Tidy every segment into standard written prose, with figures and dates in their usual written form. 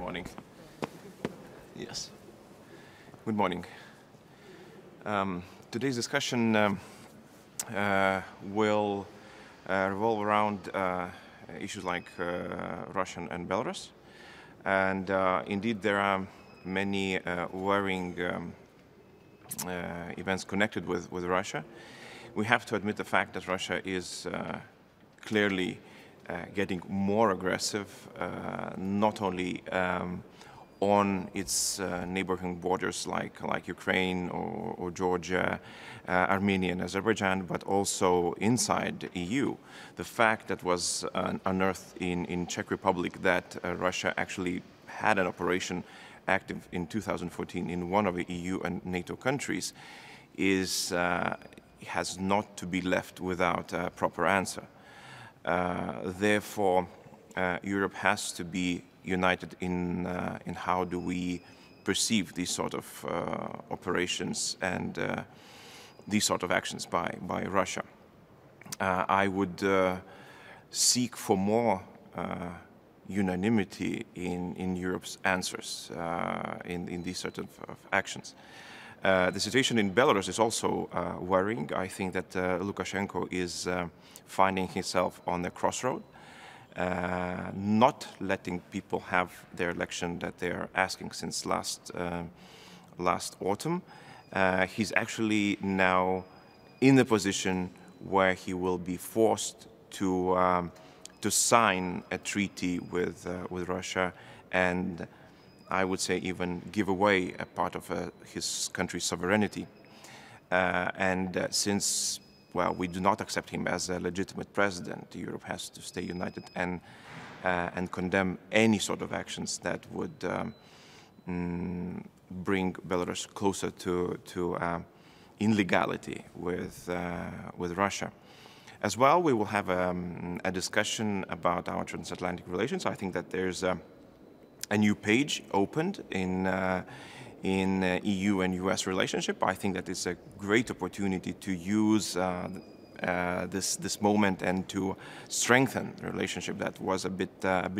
morning. Yes. Good morning. Today's discussion will revolve around issues like Russia and Belarus. And indeed, there are many worrying events connected with Russia. We have to admit the fact that Russia is clearly getting more aggressive, not only on its neighboring borders like Ukraine or Georgia, Armenia and Azerbaijan, but also inside the EU. The fact that was unearthed in Czech Republic that Russia actually had an operation active in 2014 in one of the EU and NATO countries has not to be left without a proper answer. Therefore, Europe has to be united in how do we perceive these sort of operations and these sort of actions by Russia. I would seek for more unanimity in Europe's answers in these sort of actions. The situation in Belarus is also worrying. I think that Lukashenko is finding himself on a crossroad, not letting people have their election that they are asking since last autumn. He's actually now in a position where he will be forced to sign a treaty with Russia, and I would say even give away a part of his country's sovereignty. Since, well, we do not accept him as a legitimate president, Europe has to stay united and condemn any sort of actions that would bring Belarus closer to illegality with Russia. As well, we will have a discussion about our transatlantic relations. I think that there's a new page opened in EU and US relationship. I think that it's a great opportunity to use this moment and to strengthen the relationship that was a bit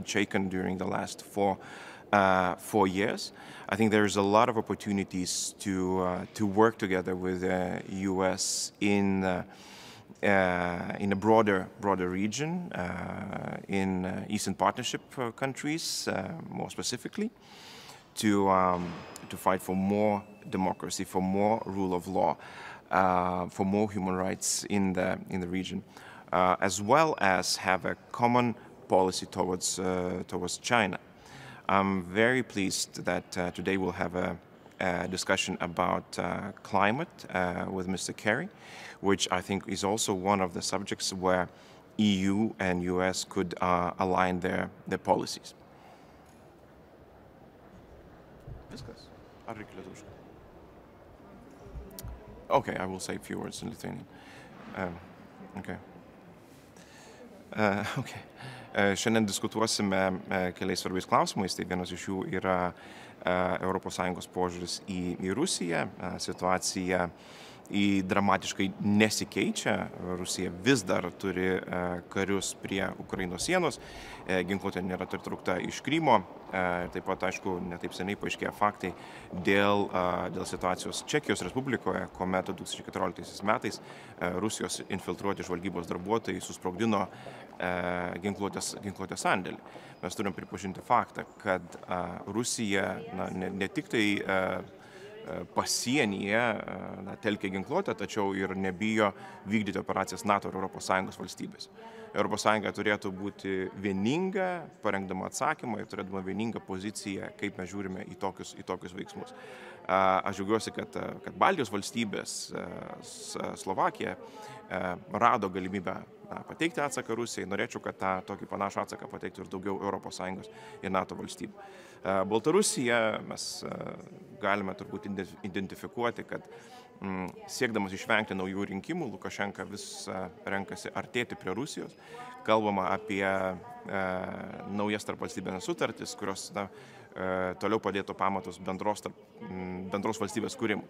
shaken during the last 4 years. I think there's a lot of opportunities to work together with the US in a broader region, in Eastern Partnership countries, more specifically, to fight for more democracy, for more rule of law, for more human rights in the region, as well as have a common policy towards China. I'm very pleased that today we'll have a discussion about climate with Mr. Kerry, which I think is also one of the subjects where EU and US could align their policies. Okay, I will say a few words in Lithuanian. Okay. Šiandien diskutuosime keliais svarbiais klausimais. Tai vienas iš jų yra ES požiūris į Rusiją. Situacija dramatiškai nesikeičia. Rusija vis dar turi karius prie Ukrainos sienos. Ginkluotė nėra atitraukta iš Krymo. Taip pat, aišku, netaip seniai paaiškėjo faktai dėl situacijos Čekijos Respublikoje, kuomet 2014 metais Rusijos infiltruoti žvalgybos darbuotojai susprogdino ginkluotės sandėlį. Mes turim pripažinti faktą, kad Rusija ne tik tai pasienyje telkia ginkluotę, tačiau ir nebijo vykdyti operacijas NATO ir ES valstybės. ES turėtų būti vieninga, parengdama atsakymą ir turėdama vieningą poziciją, kaip mes žiūrime į tokius veiksmus. Aš džiaugiuosi, kad Baltijos valstybės, Slovakija, rado galimybę pateikti atsaką Rusijai. Norėčiau, kad tokį panašų atsaką pateiktų ir daugiau ES ir NATO valstybių. Baltarusija mes galime turbūt identifikuoti, kad siekdamas išvengti naujų rinkimų, Lukašenka vis renkasi artėti prie Rusijos. Kalbama apie naujas tarpvalstybinės sutartis, kurios toliau padėtų pamatus bendros valstybės kūrimui.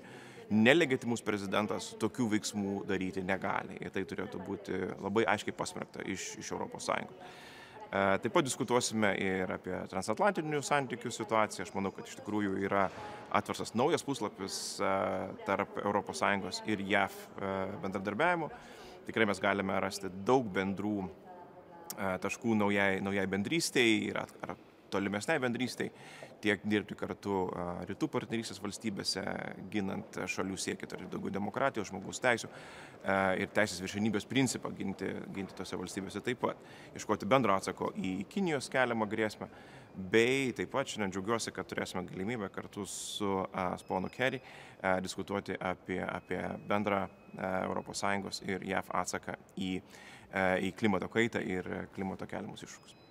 Nelegitimus prezidentas tokių veiksmų daryti negali. Ir tai turėtų būti labai aiškiai pasmerkta iš ES. Taip pat diskutuosime ir apie transatlantinių santykių situaciją. Aš manau, kad iš tikrųjų yra atverstas naujas puslapis tarp ES ir JAV bendradarbiavimo. Tikrai mes galime rasti daug bendrų taškų naujai bendrystei ir tolimesnei bendrystei, tiek dirbti kartu rytų partnerystės valstybėse, ginant šalių siekį turėti daugiau demokratijos, žmogaus teisų ir teisės viršenybės principą ginti tose valstybėse taip pat. Iškoti bendro atsako į Kinijos keliamą grėsmę, bei taip pat šiandien džiaugiuosi, kad turėsime galimybę kartu su ponu Kerry diskutuoti apie bendrą ES ir JAV atsaką į klimato kaitą ir klimato keliamus iššūkius.